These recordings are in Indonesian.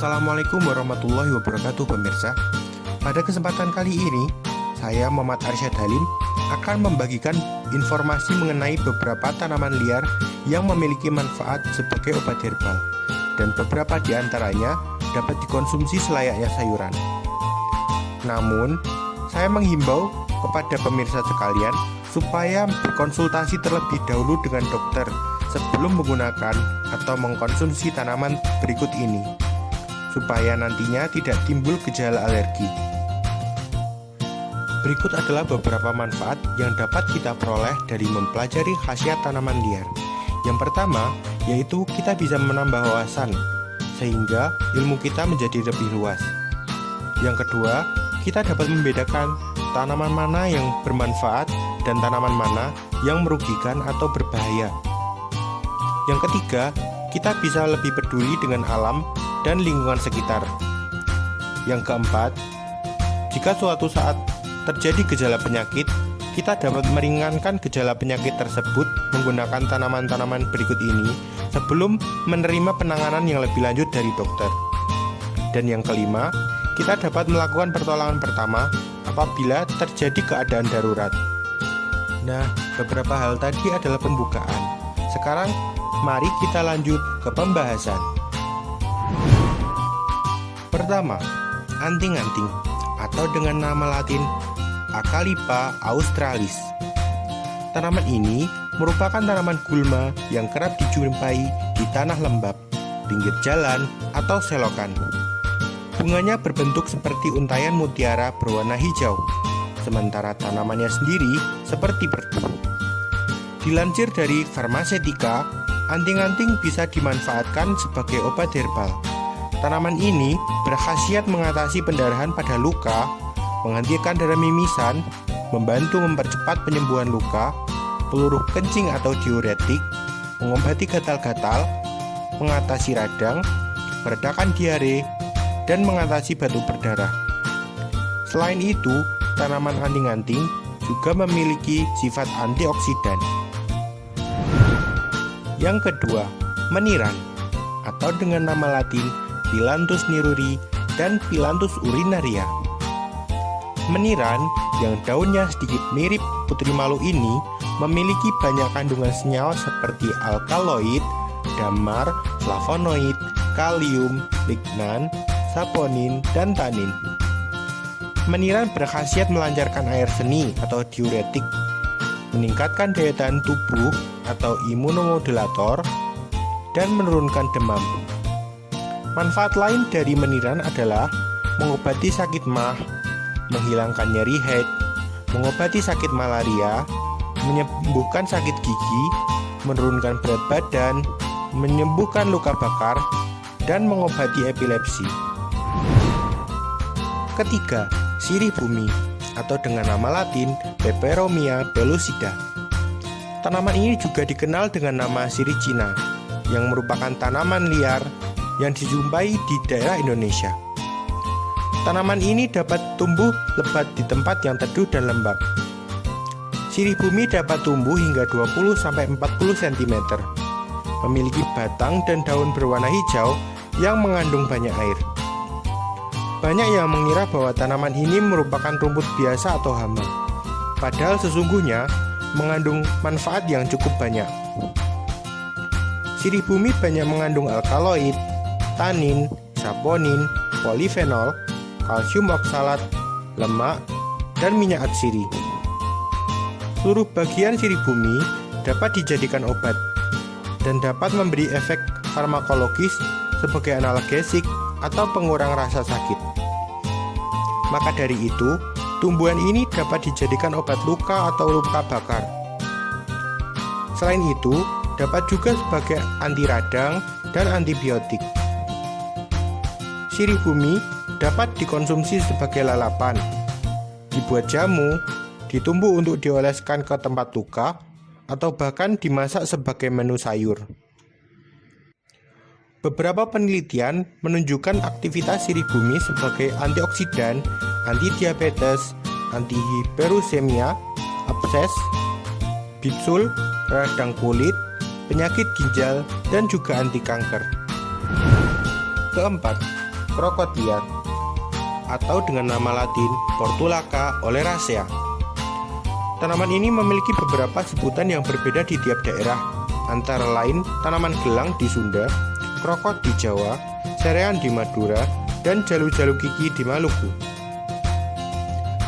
Assalamualaikum warahmatullahi wabarakatuh pemirsa. Pada kesempatan kali ini, saya Muhammad Arsyad Halim akan membagikan informasi mengenai beberapa tanaman liar yang memiliki manfaat sebagai obat herbal, dan beberapa di antaranya dapat dikonsumsi selayaknya sayuran. Namun, saya menghimbau kepada pemirsa sekalian supaya berkonsultasi terlebih dahulu dengan dokter sebelum menggunakan atau mengkonsumsi tanaman berikut ini, supaya nantinya tidak timbul gejala alergi. Berikut adalah beberapa manfaat yang dapat kita peroleh dari mempelajari khasiat tanaman liar. Yang pertama, yaitu kita bisa menambah wawasan, sehingga ilmu kita menjadi lebih luas. Yang kedua, kita dapat membedakan tanaman mana yang bermanfaat dan tanaman mana yang merugikan atau berbahaya. Yang ketiga, kita bisa lebih peduli dengan alam dan lingkungan sekitar. Yang keempat, jika suatu saat terjadi gejala penyakit, kita dapat meringankan gejala penyakit tersebut menggunakan tanaman-tanaman berikut ini sebelum menerima penanganan yang lebih lanjut dari dokter. Dan yang kelima, kita dapat melakukan pertolongan pertama apabila terjadi keadaan darurat. Nah, beberapa hal tadi adalah pembukaan. Sekarang, mari kita lanjut ke pembahasan. Pertama, anting-anting atau dengan nama latin Acalypha australis. Tanaman ini merupakan tanaman gulma yang kerap dijumpai di tanah lembab, pinggir jalan, atau selokan. Bunganya berbentuk seperti untayan mutiara berwarna hijau, sementara tanamannya sendiri seperti perdu. Dilansir dari Farmacetika, anting-anting bisa dimanfaatkan sebagai obat herbal. Tanaman ini berkhasiat mengatasi pendarahan pada luka, menghentikan darah mimisan, membantu mempercepat penyembuhan luka, peluruh kencing atau diuretik, mengobati gatal-gatal, mengatasi radang, meredakan diare, dan mengatasi batu berdarah. Selain itu, tanaman anting-anting juga memiliki sifat antioksidan. Yang kedua, meniran atau dengan nama latin Phyllanthus niruri dan Phyllanthus urinaria. Meniran yang daunnya sedikit mirip putri malu ini memiliki banyak kandungan senyawa seperti alkaloid, damar, flavonoid, kalium, lignan, saponin, dan tanin. Meniran berkhasiat melancarkan air seni atau diuretik, meningkatkan daya tahan tubuh atau imunomodulator, dan menurunkan demam. Manfaat lain dari meniran adalah mengobati sakit mah, menghilangkan nyeri head, mengobati sakit malaria, menyembuhkan sakit gigi, menurunkan berat badan, menyembuhkan luka bakar, dan mengobati epilepsi. Ketiga, sirih bumi atau dengan nama latin Peperomia pellucida. Tanaman ini juga dikenal dengan nama sirih Cina, yang merupakan tanaman liar yang dijumpai di daerah Indonesia. Tanaman ini dapat tumbuh lebat di tempat yang teduh dan lembab. Sirih bumi dapat tumbuh hingga 20-40 cm, memiliki batang dan daun berwarna hijau yang mengandung banyak air. Banyak yang mengira bahwa tanaman ini merupakan rumput biasa atau hama, padahal sesungguhnya mengandung manfaat yang cukup banyak. Sirih bumi banyak mengandung alkaloid, tanin, saponin, polifenol, kalsium oksalat, lemak, dan minyak atsiri. Seluruh bagian sirih bumi dapat dijadikan obat dan dapat memberi efek farmakologis sebagai analgesik atau pengurang rasa sakit. Maka dari itu, tumbuhan ini dapat dijadikan obat luka atau luka bakar. Selain itu, dapat juga sebagai anti radang dan antibiotik. Sirih bumi dapat dikonsumsi sebagai lalapan, dibuat jamu, ditumbuk untuk dioleskan ke tempat luka, atau bahkan dimasak sebagai menu sayur. Beberapa penelitian menunjukkan aktivitas sirih bumi sebagai antioksidan, anti-diabetes, anti-hiperusemia, abses, bisul, radang kulit, penyakit ginjal, dan juga anti kanker. Keempat, krokot liar, atau dengan nama latin Portulaca oleracea. Tanaman ini memiliki beberapa sebutan yang berbeda di tiap daerah, antara lain tanaman gelang di Sunda, krokot di Jawa, serean di Madura, dan jalu-jalu kiki di Maluku.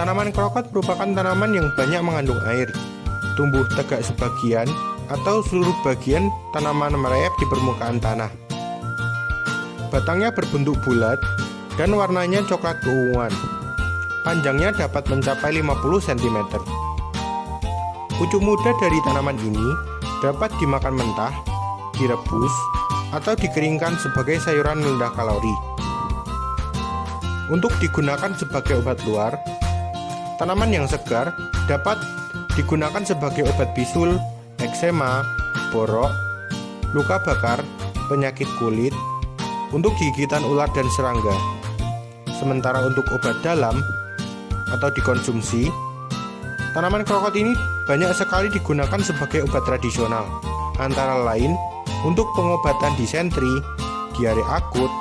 Tanaman krokot merupakan tanaman yang banyak mengandung air, tumbuh tegak sebagian atau seluruh bagian tanaman merayap di permukaan tanah. Batangnya berbentuk bulat dan warnanya coklat keunguan. Panjangnya dapat mencapai 50 cm. Pucuk muda dari tanaman ini dapat dimakan mentah, direbus, atau dikeringkan sebagai sayuran rendah kalori. Untuk digunakan sebagai obat luar, tanaman yang segar dapat digunakan sebagai obat bisul, eksema, borok, luka bakar, penyakit kulit, untuk gigitan ular dan serangga. Sementara untuk obat dalam atau dikonsumsi, tanaman krokot ini banyak sekali digunakan sebagai obat tradisional, antara lain untuk pengobatan disentri, diare akut,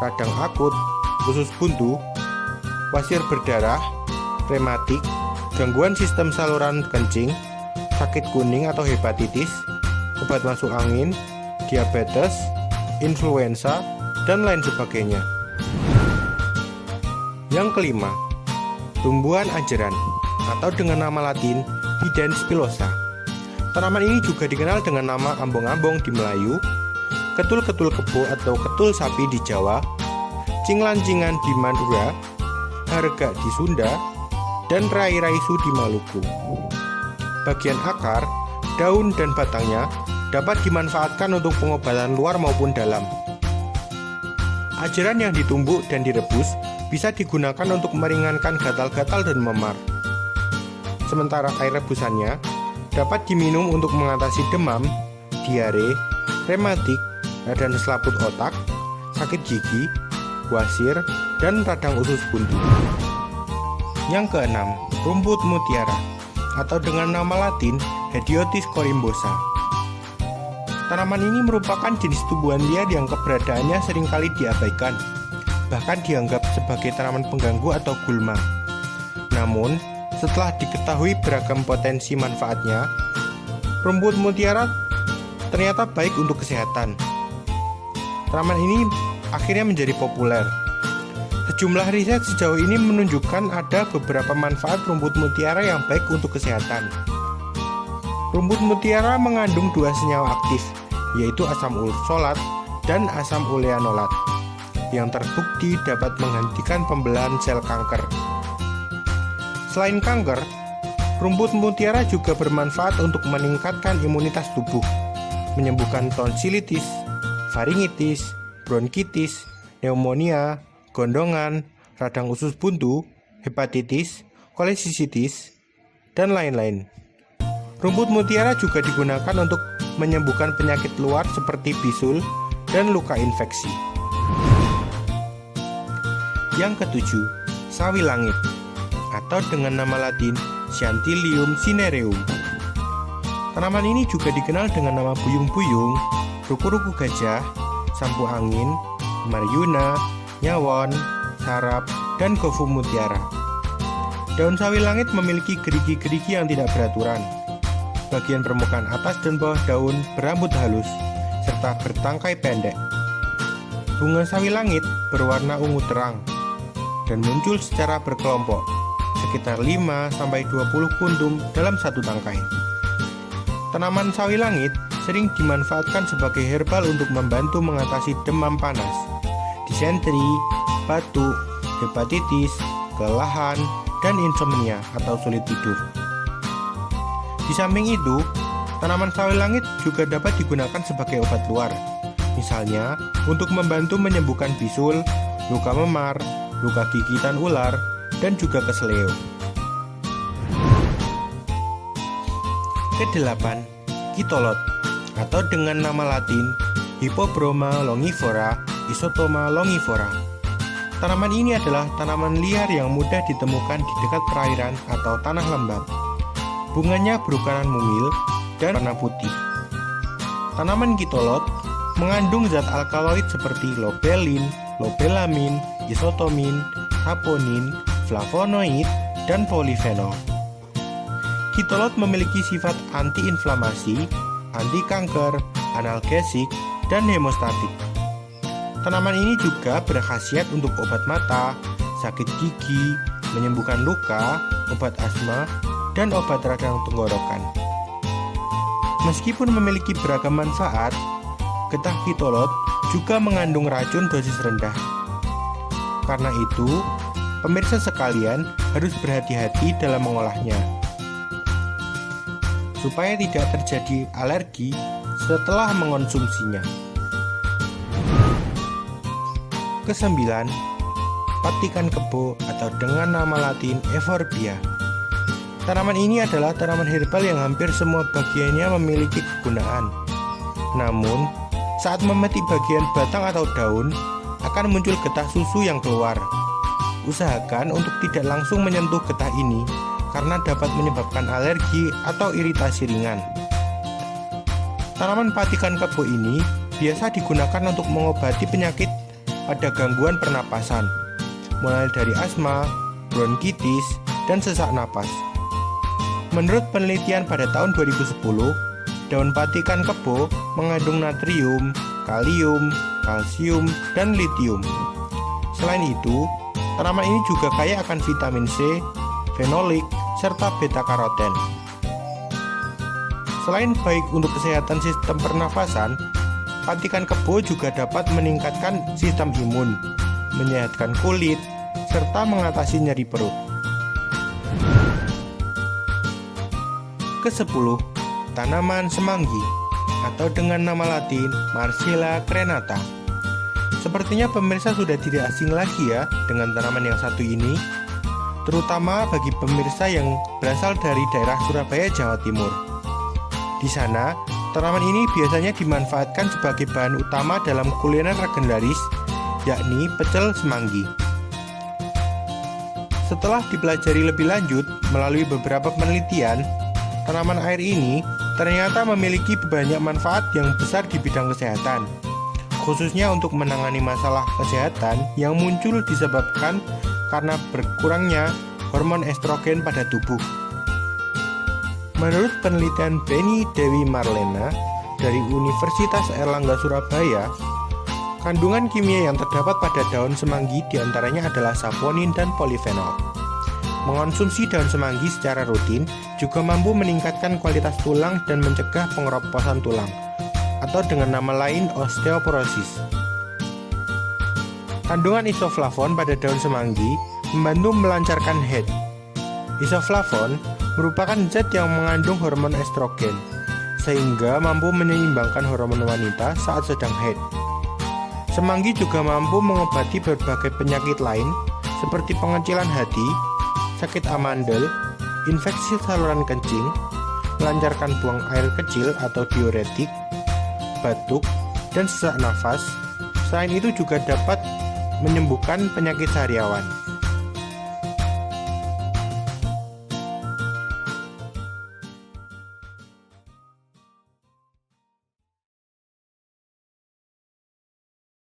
radang akut, usus buntu, wasir berdarah, rematik, gangguan sistem saluran kencing, sakit kuning atau hepatitis, obat masuk angin, diabetes, influenza, dan lain sebagainya. Yang kelima, tumbuhan ajeran atau dengan nama latin Bidens pilosa. Tanaman ini juga dikenal dengan nama ambong-ambong di Melayu, ketul-ketul kebo atau ketul sapi di Jawa, cinglan-cingan di Madura, harga di Sunda, dan rai-raisu di Maluku. Bagian akar, daun, dan batangnya dapat dimanfaatkan untuk pengobatan luar maupun dalam. Ajeran yang ditumbuk dan direbus bisa digunakan untuk meringankan gatal-gatal dan memar. Sementara air rebusannya dapat diminum untuk mengatasi demam, diare, rematik, radang selaput otak, sakit gigi, wasir, dan radang usus buntu. Yang keenam, rumput mutiara atau dengan nama latin Hedyotis corymbosa. Tanaman ini merupakan jenis tumbuhan liar yang keberadaannya seringkali diabaikan, bahkan dianggap sebagai tanaman pengganggu atau gulma. Namun, setelah diketahui beragam potensi manfaatnya, rumput mutiara ternyata baik untuk kesehatan. Tanaman ini akhirnya menjadi populer. Sejumlah riset sejauh ini menunjukkan ada beberapa manfaat rumput mutiara yang baik untuk kesehatan. Rumput mutiara mengandung 2 senyawa aktif, yaitu asam ursolat dan asam uleanolat, yang terbukti dapat menghentikan pembelahan sel kanker. Selain kanker, rumput mutiara juga bermanfaat untuk meningkatkan imunitas tubuh, menyembuhkan tonsilitis, faringitis, bronkitis, pneumonia, gondongan, radang usus buntu, hepatitis, kolesisitis, dan lain-lain. Rumput mutiara juga digunakan untuk menyembuhkan penyakit luar seperti bisul dan luka infeksi. Yang ketujuh, sawi langit atau dengan nama latin Xanthillium cinereum. Tanaman ini juga dikenal dengan nama buyung-buyung, ruku-ruku gajah, sampu angin, maryuna, nyawon, sarap, dan gofu mutiara. Daun sawi langit memiliki gerigi-gerigi yang tidak beraturan. Bagian permukaan atas dan bawah daun berambut halus, serta bertangkai pendek. Bunga sawi langit berwarna ungu terang dan muncul secara berkelompok, sekitar 5-20 kuntum dalam satu tangkai. Tanaman sawi langit sering dimanfaatkan sebagai herbal untuk membantu mengatasi demam panas, disentri, batuk, hepatitis, kelelahan, dan insomnia atau sulit tidur. Di samping itu, tanaman sawi langit juga dapat digunakan sebagai obat luar, misalnya untuk membantu menyembuhkan bisul, luka memar, luka gigitan ular, dan juga keseleo. Kedelapan, kitolot atau dengan nama latin Hippobroma longifora, Isotoma longifora. Tanaman ini adalah tanaman liar yang mudah ditemukan di dekat perairan atau tanah lembab. Bunganya berukuran mungil dan warna putih. Tanaman kitolot mengandung zat alkaloid seperti lobelin, lobelamin, isotomin, saponin, flavonoid, dan polifenol. Kitolot memiliki sifat antiinflamasi, anti kanker, analgesik, dan hemostatik. Tanaman ini juga berkhasiat untuk obat mata, sakit gigi, menyembuhkan luka, obat asma, dan obat radang tenggorokan. Meskipun memiliki beragam manfaat, getah kitolot juga mengandung racun dosis rendah. Karena itu, pemirsa sekalian harus berhati-hati dalam mengolahnya, supaya tidak terjadi alergi setelah mengonsumsinya. Kesembilan, patikan kebo atau dengan nama latin Euphorbia. Tanaman ini adalah tanaman herbal yang hampir semua bagiannya memiliki kegunaan. Namun, saat memetik bagian batang atau daun, akan muncul getah susu yang keluar. Usahakan untuk tidak langsung menyentuh getah ini, karena dapat menyebabkan alergi atau iritasi ringan. Tanaman patikan kebo ini biasa digunakan untuk mengobati penyakit pada gangguan pernapasan, mulai dari asma, bronkitis, dan sesak napas. Menurut penelitian pada tahun 2010, daun patikan kebo mengandung natrium, kalium, kalsium, dan litium. Selain itu, tanaman ini juga kaya akan vitamin C, fenolik, serta beta-karoten. Selain baik untuk kesehatan sistem pernafasan, patikan kebo juga dapat meningkatkan sistem imun, menyehatkan kulit, serta mengatasi nyeri perut. Ke-10, tanaman semanggi atau dengan nama latin Marcella crenata. Sepertinya pemirsa sudah tidak asing lagi ya dengan tanaman yang satu ini, terutama bagi pemirsa yang berasal dari daerah Surabaya, Jawa Timur. Di sana, tanaman ini biasanya dimanfaatkan sebagai bahan utama dalam kuliner legendaris, yakni pecel semanggi. Setelah dipelajari lebih lanjut melalui beberapa penelitian, tanaman air ini ternyata memiliki banyak manfaat yang besar di bidang kesehatan, khususnya untuk menangani masalah kesehatan yang muncul disebabkan karena berkurangnya hormon estrogen pada tubuh. Menurut penelitian Beni Dewi Marlena dari Universitas Airlangga Surabaya, kandungan kimia yang terdapat pada daun semanggi diantaranya adalah saponin dan polifenol. Mengonsumsi daun semanggi secara rutin juga mampu meningkatkan kualitas tulang dan mencegah pengeroposan tulang, atau dengan nama lain osteoporosis. Kandungan isoflavon pada daun semanggi membantu melancarkan haid. Isoflavon merupakan zat yang mengandung hormon estrogen, sehingga mampu menyeimbangkan hormon wanita saat sedang haid. Semanggi juga mampu mengobati berbagai penyakit lain seperti pengecilan hati, sakit amandel, infeksi saluran kencing, melancarkan buang air kecil atau diuretik, batuk, dan sesak nafas. Selain itu juga dapat menyembuhkan penyakit sariawan.